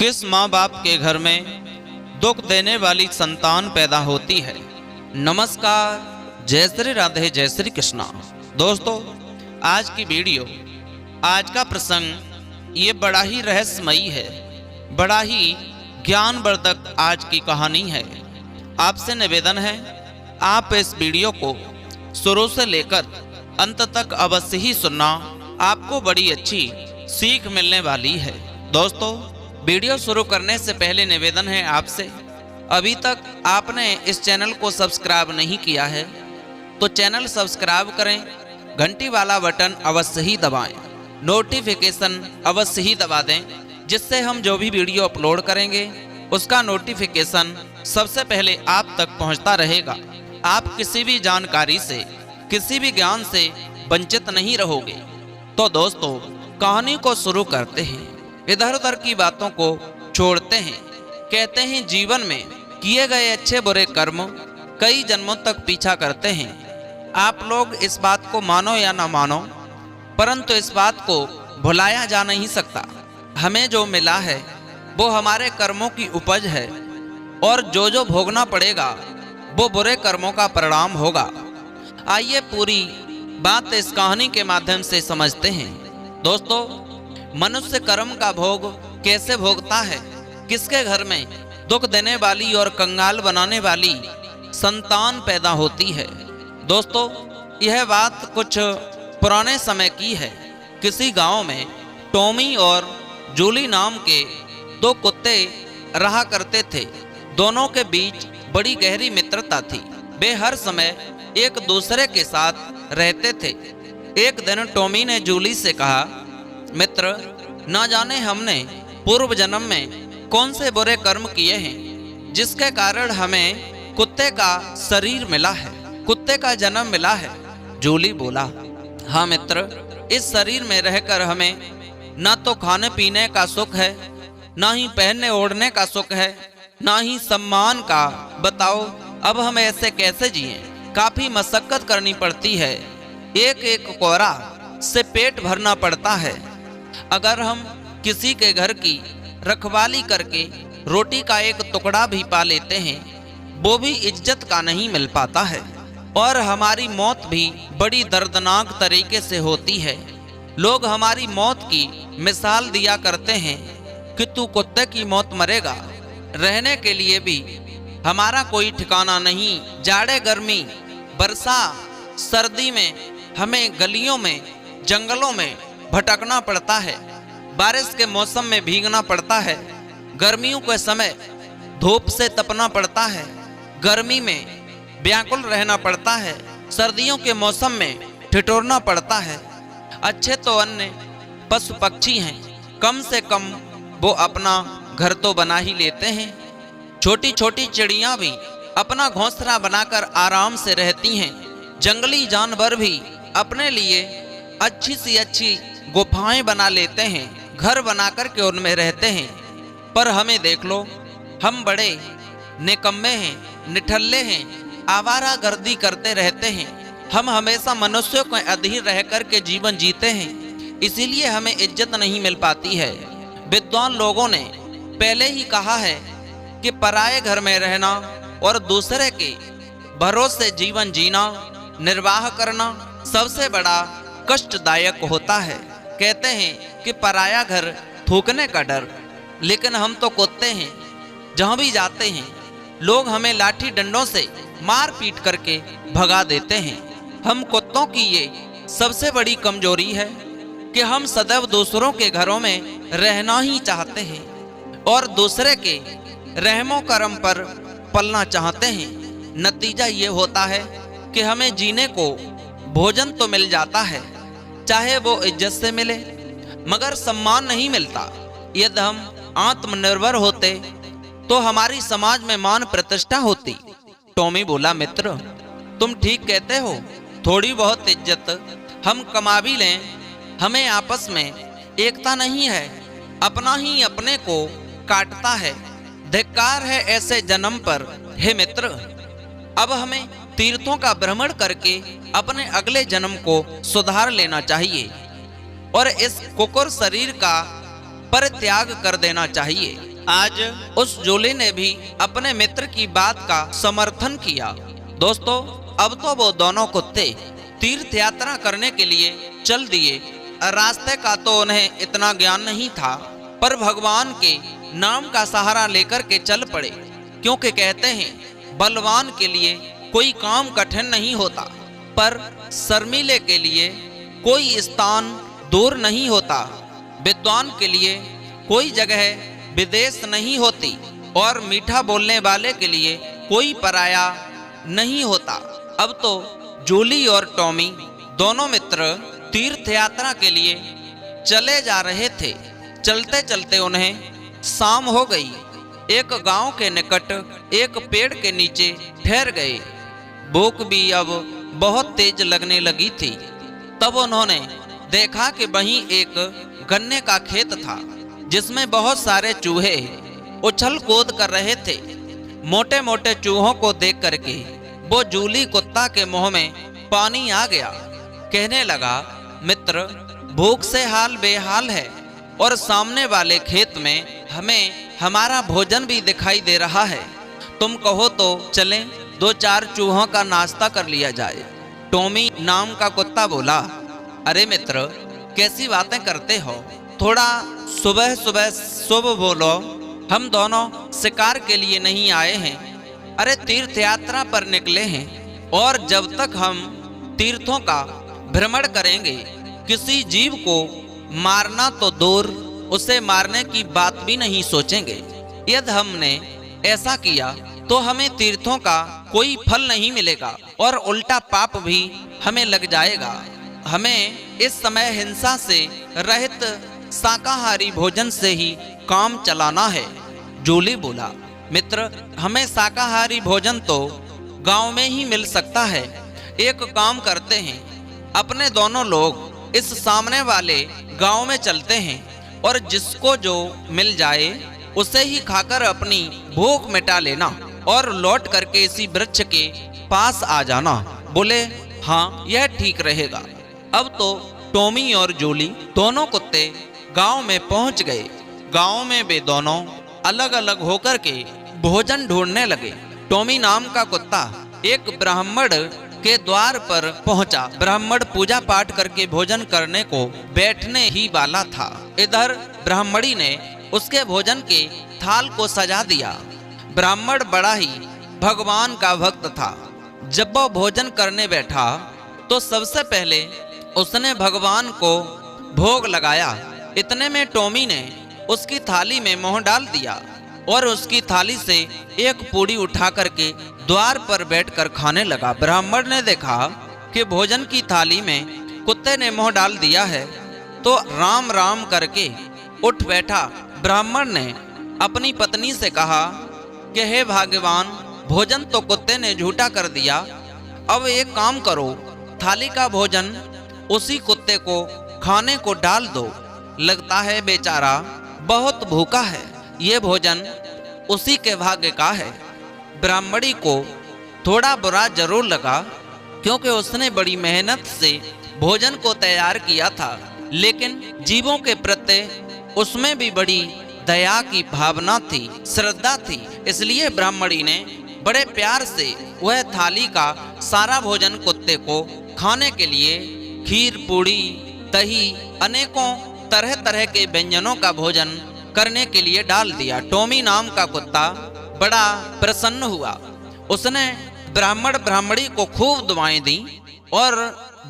किस माँ बाप के घर में दुख देने वाली संतान पैदा होती है। नमस्कार, जय श्री राधे, जय श्री कृष्णा। दोस्तों, आज की वीडियो, आज का प्रसंग ये बड़ा ही रहस्यमयी है, बड़ा ही ज्ञानवर्धक आज की कहानी है। आपसे निवेदन है, आप इस वीडियो को शुरू से लेकर अंत तक अवश्य ही सुनना, आपको बड़ी अच्छी सीख मिलने वाली है। दोस्तों, वीडियो शुरू करने से पहले निवेदन है आपसे, अभी तक आपने इस चैनल को सब्सक्राइब नहीं किया है तो चैनल सब्सक्राइब करें, घंटी वाला बटन अवश्य ही दबाएं, नोटिफिकेशन अवश्य ही दबा दें, जिससे हम जो भी वीडियो अपलोड करेंगे उसका नोटिफिकेशन सबसे पहले आप तक पहुंचता रहेगा। आप किसी भी जानकारी से, किसी भी ज्ञान से वंचित नहीं रहोगे। तो दोस्तों, कहानी को शुरू करते हैं। इधर उधर की बातों को छोड़ते हैं। कहते हैं जीवन में किए गए अच्छे बुरे कर्म कई जन्मों तक पीछा करते हैं। आप लोग इस बात को मानो या ना मानो, परंतु इस बात को भुलाया जा नहीं सकता। हमें जो मिला है वो हमारे कर्मों की उपज है, और जो भोगना पड़ेगा वो बुरे कर्मों का परिणाम होगा। आइए पूरी बात इस कहानी के माध्यम से समझते हैं। दोस्तों, मनुष्य कर्म का भोग कैसे भोगता है, किसके घर में दुख देने वाली और कंगाल बनाने वाली संतान पैदा होती है। दोस्तों, यह बात कुछ पुराने समय की है। किसी गांव में टॉमी और जूली नाम के दो कुत्ते रहा करते थे। दोनों के बीच बड़ी गहरी मित्रता थी। वे हर समय एक दूसरे के साथ रहते थे। एक दिन टॉमी ने जूली से कहा, मित्र, ना जाने हमने पूर्व जन्म में कौन से बुरे कर्म किए हैं जिसके कारण हमें कुत्ते का शरीर मिला है, कुत्ते का जन्म मिला है। जूली बोला, हाँ मित्र, इस शरीर में रहकर हमें ना तो खाने पीने का सुख है, ना ही पहनने ओढ़ने का सुख है, ना ही सम्मान का। बताओ अब हम ऐसे कैसे जिएं? काफी मशक्कत करनी पड़ती है, एक एक कोरा से पेट भरना पड़ता है। अगर हम किसी के घर की रखवाली करके रोटी का एक टुकड़ा भी पा लेते हैं, वो भी इज्जत का नहीं मिल पाता है। और हमारी मौत भी बड़ी दर्दनाक तरीके से होती है। लोग हमारी मौत की मिसाल दिया करते हैं कि तू कुत्ते की मौत मरेगा। रहने के लिए भी हमारा कोई ठिकाना नहीं। जाड़े, गर्मी, वर्षा, सर्दी में हमें गलियों में, जंगलों में भटकना पड़ता है। बारिश के मौसम में भीगना पड़ता है। गर्मियों के समय धूप से तपना पड़ता है। गर्मी में व्याकुल रहना पड़ता है। सर्दियों के मौसम में ठिठुरना पड़ता है। अच्छे तो अन्य पशु पक्षी हैं, कम से कम वो अपना घर तो बना ही लेते हैं। छोटी छोटी चिड़ियां भी अपना घोंसला बनाकर आराम से रहती हैं। जंगली जानवर भी अपने लिए अच्छी सी अच्छी गुफाएं बना लेते हैं, घर बनाकर के उनमें रहते हैं। पर हमें देख लो, हम बड़े निकम्मे हैं, निठल्ले हैं, आवारा गर्दी करते रहते हैं। हम हमेशा मनुष्यों के अधीन रह कर के जीवन जीते हैं, इसीलिए हमें इज्जत नहीं मिल पाती है। विद्वान लोगों ने पहले ही कहा है कि पराये घर में रहना और दूसरे के भरोसे जीवन जीना, निर्वाह करना सबसे बड़ा कष्टदायक होता है। कहते हैं कि पराया घर थूकने का डर, लेकिन हम तो कुत्ते हैं। जहां भी जाते हैं लोग हमें लाठी डंडों से मार पीट करके भगा देते हैं। हम कुत्तों की ये सबसे बड़ी कमजोरी है कि हम सदैव दूसरों के घरों में रहना ही चाहते हैं और दूसरे के रहमो करम पर पलना चाहते हैं। नतीजा ये होता है कि हमें जीने को भोजन तो मिल जाता है, चाहे वो इज्जत से मिले, मगर सम्मान नहीं मिलता। यदि हम आत्मनिर्भर होते तो हमारी समाज में मान प्रतिष्ठा होती। टॉमी बोला, मित्र, तुम ठीक कहते हो। थोड़ी बहुत इज्जत हम कमा भी लें, हमें आपस में एकता नहीं है। अपना ही अपने को काटता है। धिक्कार है ऐसे जन्म पर। हे मित्र, अब हमें तीर्थों का भ्रमण करके अपने अगले जन्म को सुधार लेना चाहिए और इस कुकुर शरीर का परित्याग कर देना चाहिए। आज उस जूली ने भी अपने मित्र की बात का समर्थन किया। दोस्तों, अब तो वो दोनों कुत्ते तीर्थ यात्रा करने के लिए चल दिए। रास्ते का तो उन्हें इतना ज्ञान नहीं था, पर भगवान के नाम का सहारा लेकर के चल पड़े, क्योंकि कहते हैं बलवान के लिए कोई काम कठिन नहीं होता, पर शर्मीले के लिए कोई स्थान दूर नहीं होता। विद्वान के लिए कोई जगह विदेश नहीं होती, और मीठा बोलने वाले के लिए कोई पराया नहीं होता। अब तो जूली और टॉमी दोनों मित्र तीर्थ यात्रा के लिए चले जा रहे थे। चलते चलते उन्हें शाम हो गई। एक गांव के निकट एक पेड़ के नीचे ठहर गए। भूख भी अब बहुत तेज लगने लगी थी। तब उन्होंने देखा कि वहीं एक गन्ने का खेत था, जिसमें बहुत सारे चूहे उछल कूद कर रहे थे। मोटे मोटे चूहों को देख करके वो जूली कुत्ता के मुंह में पानी आ गया। कहने लगा, मित्र, भूख से हाल बेहाल है, और सामने वाले खेत में हमें हमारा भोजन भी दिखाई दे रहा है। तुम कहो तो चलें, 2-4 चूहों का नाश्ता कर लिया जाए। टॉमी नाम का कुत्ता बोला, अरे मित्र, कैसी बातें करते हो? थोड़ा सुबह सुबह शुभ बोलो। हम दोनों शिकार के लिए नहीं आए हैं, अरे तीर्थ यात्रा पर निकले हैं। और जब तक हम तीर्थों का भ्रमण करेंगे, किसी जीव को मारना तो दूर, उसे मारने की बात भी नहीं सोचेंगे। यदि हमने ऐसा किया तो हमें तीर्थों का कोई फल नहीं मिलेगा, और उल्टा पाप भी हमें लग जाएगा। हमें इस समय हिंसा से रहित शाकाहारी भोजन से ही काम चलाना है। जूली बोला, मित्र, हमें शाकाहारी भोजन तो गांव में ही मिल सकता है। एक काम करते हैं, अपने दोनों लोग इस सामने वाले गांव में चलते हैं, और जिसको जो मिल जाए उसे ही खाकर अपनी भूख मिटा लेना, और लौट करके इसी वृक्ष के पास आ जाना। बोले, हाँ, यह ठीक रहेगा। अब तो टॉमी और जूली दोनों कुत्ते गांव में पहुंच गए। गांव में वे दोनों अलग अलग होकर के भोजन ढूंढने लगे। टॉमी नाम का कुत्ता एक ब्राह्मण के द्वार पर पहुंचा। ब्राह्मण पूजा पाठ करके भोजन करने को बैठने ही वाला था। इधर ब्राह्मणी ने उसके भोजन के थाल को सजा दिया। ब्राह्मण बड़ा ही भगवान का भक्त था। जब वह भोजन करने बैठा तो सबसे पहले उसने भगवान को भोग लगाया। इतने में टॉमी ने उसकी थाली में मुंह डाल दिया, और उसकी थाली से एक पूड़ी उठा करके द्वार पर बैठकर खाने लगा। ब्राह्मण ने देखा कि भोजन की थाली में कुत्ते ने मुंह डाल दिया है, तो राम राम करके उठ बैठा। ब्राह्मण ने अपनी पत्नी से कहा कि हे भगवान, भोजन तो कुत्ते ने झूठा कर दिया। अब एक काम करो, थाली का भोजन उसी कुत्ते को खाने को डाल दो। लगता है बेचारा बहुत भूखा है, ये भोजन उसी के भाग्य का है। ब्राह्मणी को थोड़ा बुरा जरूर लगा, क्योंकि उसने बड़ी मेहनत से भोजन को तैयार किया था, लेकिन जीवों के प्रति उसमें भी बड़ी दया की भावना थी, श्रद्धा थी। इसलिए ब्राह्मणी ने बड़े प्यार से वह थाली का सारा भोजन कुत्ते को खाने के लिए खीर, पूड़ी, दही, अनेकों तरह तरह के व्यंजनों का भोजन करने के लिए डाल दिया। टॉमी नाम का कुत्ता बड़ा प्रसन्न हुआ। उसने ब्राह्मण ब्राह्मणी को खूब दुआएं दी, और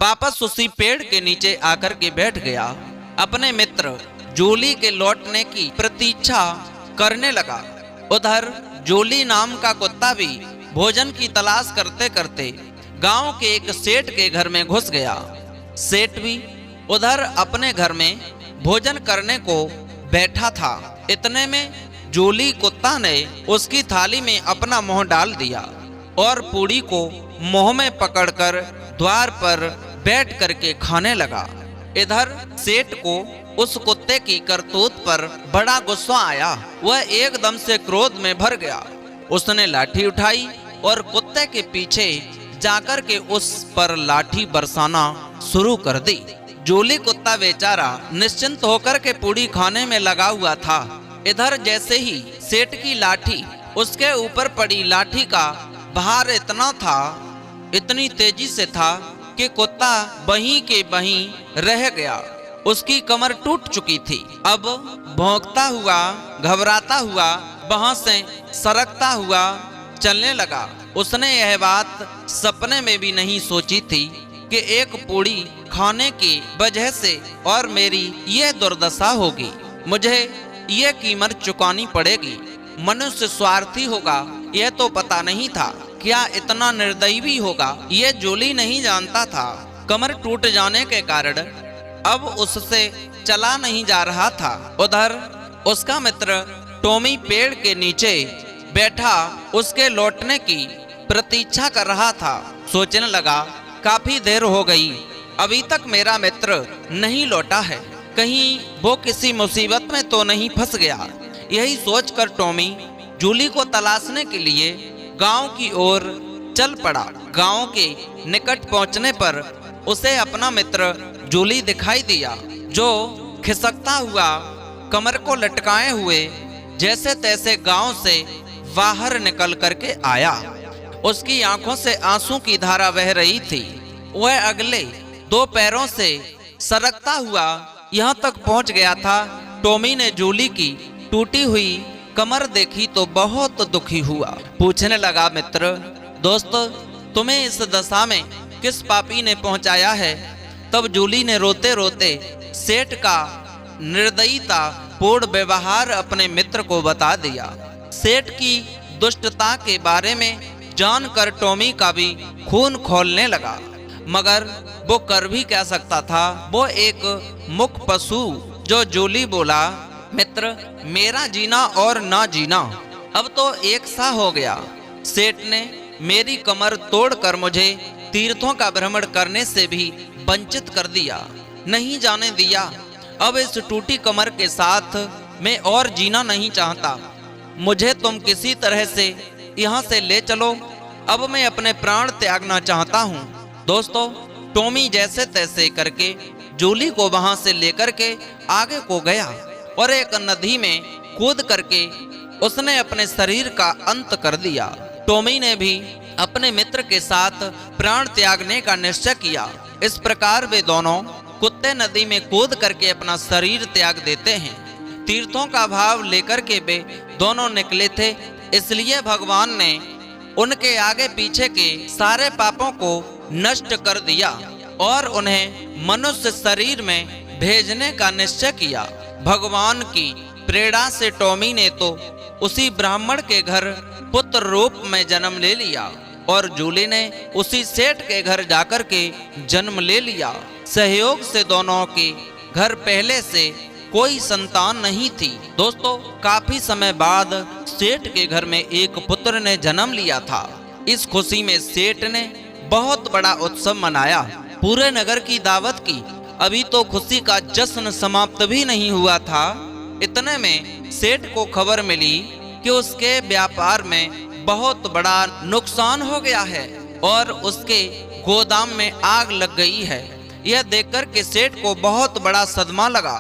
वापस उसी पेड़ के नीचे आकर के बैठ गया। अपने मित्र जूली के लौटने की प्रतीक्षा करने लगा। उधर जूली नाम का कुत्ता भी भोजन की तलाश करते करते गांव के एक सेठ के घर में घुस गया। सेठ भी उधर अपने घर में भोजन करने को बैठा था। इतने में जूली कुत्ता ने उसकी थाली में अपना मुंह डाल दिया, और पूड़ी को मुंह में पकड़कर द्वार पर बैठ करके खाने लगा। इधर सेठ को उस कुत्ते की करतूत पर बड़ा गुस्सा आया। वह एकदम से क्रोध में भर गया। उसने लाठी उठाई और कुत्ते के पीछे जाकर के उस पर लाठी बरसाना शुरू कर दी। जूली कुत्ता बेचारा निश्चिंत होकर के पूड़ी खाने में लगा हुआ था, इधर जैसे ही सेठ की लाठी उसके ऊपर पड़ी, लाठी का भार इतना था, इतनी तेजी से था कि कुत्ता वहीं के वहीं रह गया। उसकी कमर टूट चुकी थी। अब भौंकता हुआ, घबराता हुआ वहां से सरकता हुआ चलने लगा। उसने यह बात सपने में भी नहीं सोची थी कि एक पूड़ी खाने की वजह से और मेरी ये दुर्दशा होगी, मुझे ये कीमत चुकानी पड़ेगी। मनुष्य स्वार्थी होगा यह तो पता नहीं था, क्या इतना निर्दयी भी होगा ये जूली नहीं जानता था। कमर टूट जाने के कारण अब उससे चला नहीं जा रहा था। उधर उसका मित्र टॉमी पेड़ के नीचे बैठा उसके लौटने की प्रतीक्षा कर रहा था। सोचने लगा, काफी देर हो गई, अभी तक मेरा मित्र नहीं लौटा है, कहीं वो किसी मुसीबत में तो नहीं फंस गया। यही सोचकर टॉमी जूली को तलाशने के लिए गांव की ओर चल पड़ा। गांव के निकट पहुंचने पर उसे अपना मित्र जूली दिखाई दिया, जो खिसकता हुआ, कमर को लटकाए हुए जैसे तैसे गांव से बाहर निकल करके आया। उसकी आंखों से आंसू की धारा बह रही थी। वह अगले 2 पैरों से सरकता हुआ यहाँ तक पहुँच गया था। टॉमी ने जूली की टूटी हुई कमर देखी तो बहुत दुखी हुआ। पूछने लगा, मित्र दोस्त, तुम्हें इस दशा में किस पापी ने पहुंचाया है? तब जूली ने रोते रोते सेठ का निर्दयता पूर्ण व्यवहार अपने मित्र को बता दिया। सेठ की दुष्टता के बारे में जानकर टॉमी का भी खून खौलने लगा, मगर वो कर भी क्या सकता था। वो एक मूक पशु, जो जूली बोला, मित्र मेरा जीना और ना जीना अब तो एक सा हो गया। सेठ ने मेरी कमर तोड़कर मुझे तीर्थों का भ्रमण करने से भी वंचित कर दिया, नहीं जाने दिया। अब इस टूटी कमर के साथ मैं और जीना नहीं चाहता। मुझे तुम किसी तरह से यहाँ से ले चलो, अब मैं अपने प्राण त्यागना चाहता हूँ। दोस्तों, टॉमी जैसे तैसे करके जूली को वहां से लेकर के आगे को गया और एक नदी में कूद करके उसने अपने शरीर का अंत कर दिया। टॉमी ने भी अपने मित्र के साथ प्राण त्यागने का निश्चय किया। इस प्रकार वे दोनों कुत्ते नदी में कूद करके अपना शरीर त्याग देते हैं। तीर्थों का भाव लेकर के वे दोनों निकले थे, इसलिए भगवान ने उनके आगे पीछे के सारे पापों को नष्ट कर दिया और उन्हें मनुष्य शरीर में भेजने का निश्चय किया। भगवान की प्रेरणा से टॉमी ने तो उसी ब्राह्मण के घर पुत्र रूप में जन्म ले लिया और जूली ने उसी सेठ के घर जाकर के जन्म ले लिया। सहयोग से दोनों के घर पहले से कोई संतान नहीं थी। दोस्तों, काफी समय बाद सेठ के घर में एक पुत्र ने जन्म लिया था। इस खुशी में सेठ ने बहुत बड़ा उत्सव मनाया, पूरे नगर की दावत की। अभी तो खुशी का जश्न समाप्त भी नहीं हुआ था, इतने में सेठ को खबर मिली कि उसके व्यापार में बहुत बड़ा नुकसान हो गया है और उसके गोदाम में आग लग गई है। यह देखकर के सेठ को बहुत बड़ा सदमा लगा।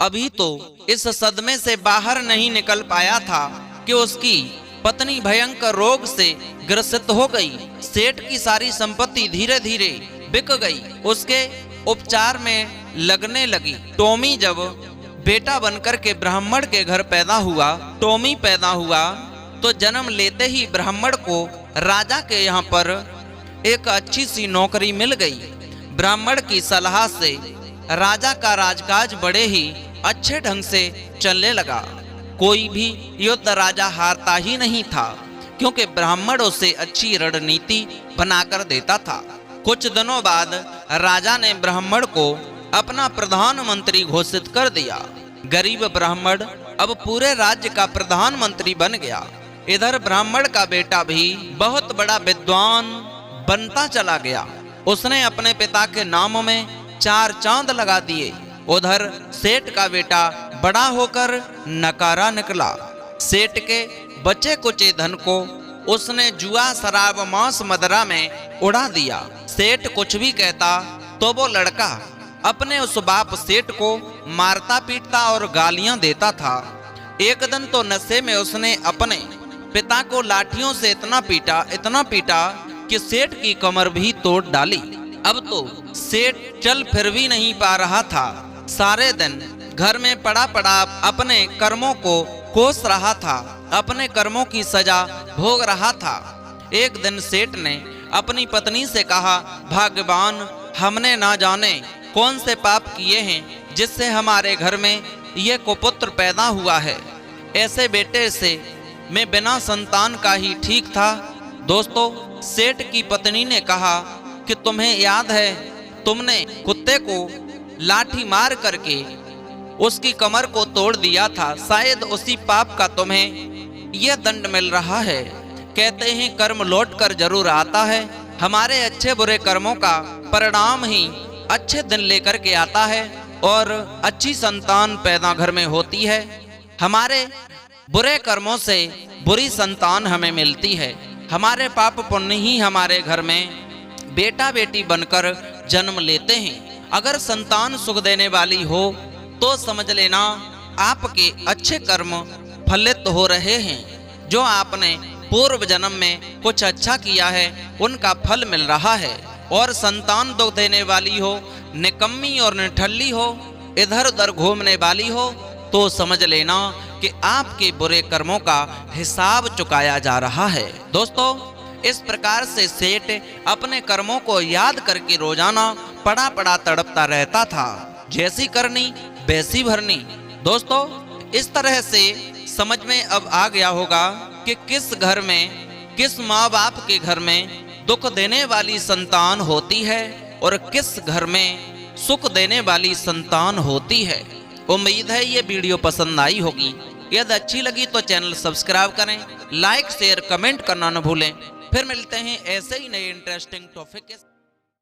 अभी तो इस सदमे से बाहर नहीं निकल पाया था कि उसकी पत्नी भयंकर रोग से ग्रसित हो गई। सेठ की सारी संपत्ति धीरे धीरे बिक गई, उसके उपचार में लगने लगी। टॉमी जब बेटा बनकर के ब्राह्मण के घर पैदा हुआ, टॉमी पैदा हुआ तो जन्म लेते ही ब्राह्मण को राजा के यहाँ पर एक अच्छी सी नौकरी मिल गई। ब्राह्मण की सलाह से राजा का राजकाज बड़े ही अच्छे ढंग से चलने लगा। कोई भी युद्ध राजा हारता ही नहीं था, क्योंकि ब्राह्मण उसे अच्छी रणनीति बनाकर देता था। कुछ दिनों बाद राजा ने ब्राह्मण को अपना प्रधानमंत्री घोषित कर दिया। गरीब ब्राह्मण अब पूरे राज्य का प्रधानमंत्री बन गया। इधर ब्राह्मण का बेटा भी बहुत बड़ा विद्वान बनता चला गया। उसने अपने पिता के नाम में 4 चांद लगा दिए। उधर सेठ का बेटा बड़ा होकर नकारा निकला। सेठ के बचे कुचे धन को उसने जुआ, शराब, मांस, मदिरा में उड़ा दिया। सेठ कुछ भी कहता तो वो लड़का अपने उस बाप सेठ को मारता पीटता और गालियां देता था। एक दिन तो नशे में उसने अपने पिता को लाठियों से इतना पीटा कि सेठ की कमर भी तोड़ डाली। अब तो सेठ चल फिर भी नहीं पा रहा था। सारे दिन घर में पड़ा अपने कर्मों को कोस रहा था, अपने कर्मों की सजा भोग रहा था। एक दिन सेठ ने अपनी पत्नी से कहा, भगवान, हमने ना जाने कौन से पाप किए हैं जिससे हमारे घर में ये कुपुत्र पैदा हुआ है। ऐसे बेटे से मैं बिना संतान का ही ठीक था। दोस्तों, सेठ की पत्नी ने कहा कि तुम्हें याद है, तुमने कुत्ते को लाठी मार करके उसकी कमर को तोड़ दिया था। शायद उसी पाप का तुम्हें यह दंड मिल रहा है। कहते हैं कर्म लौट कर जरूर आता है। हमारे अच्छे बुरे कर्मों का परिणाम ही अच्छे दिन लेकर के आता है और अच्छी संतान पैदा घर में होती है। हमारे बुरे कर्मों से बुरी संतान हमें मिलती है। हमारे पाप पुण्य ही हमारे घर में बेटा बेटी बनकर जन्म लेते हैं। अगर संतान सुख देने वाली हो तो समझ लेना आपके अच्छे कर्म फलित हो रहे हैं। जो आपने पूर्व जन्म में कुछ अच्छा किया है उनका फल मिल रहा है। और संतान दुख देने वाली हो, निकम्मी और निठल्ली हो, इधर उधर घूमने वाली हो, तो समझ लेना कि आपके बुरे कर्मों का हिसाब चुकाया जा रहा है। दोस्तों, इस प्रकार से सेठ अपने कर्मों को याद करके रोजाना पड़ा तड़पता रहता था। जैसी करनी वैसी भरनी। दोस्तों, इस तरह से समझ में अब आ गया होगा कि किस घर में, किस माँ बाप के घर में दुख देने वाली संतान होती है और किस घर में सुख देने वाली संतान होती है। उम्मीद है ये वीडियो पसंद आई होगी। यदि अच्छी लगी तो चैनल सब्सक्राइब करें, लाइक शेयर कमेंट करना न भूलें। फिर मिलते हैं ऐसे ही नए इंटरेस्टिंग टॉपिक के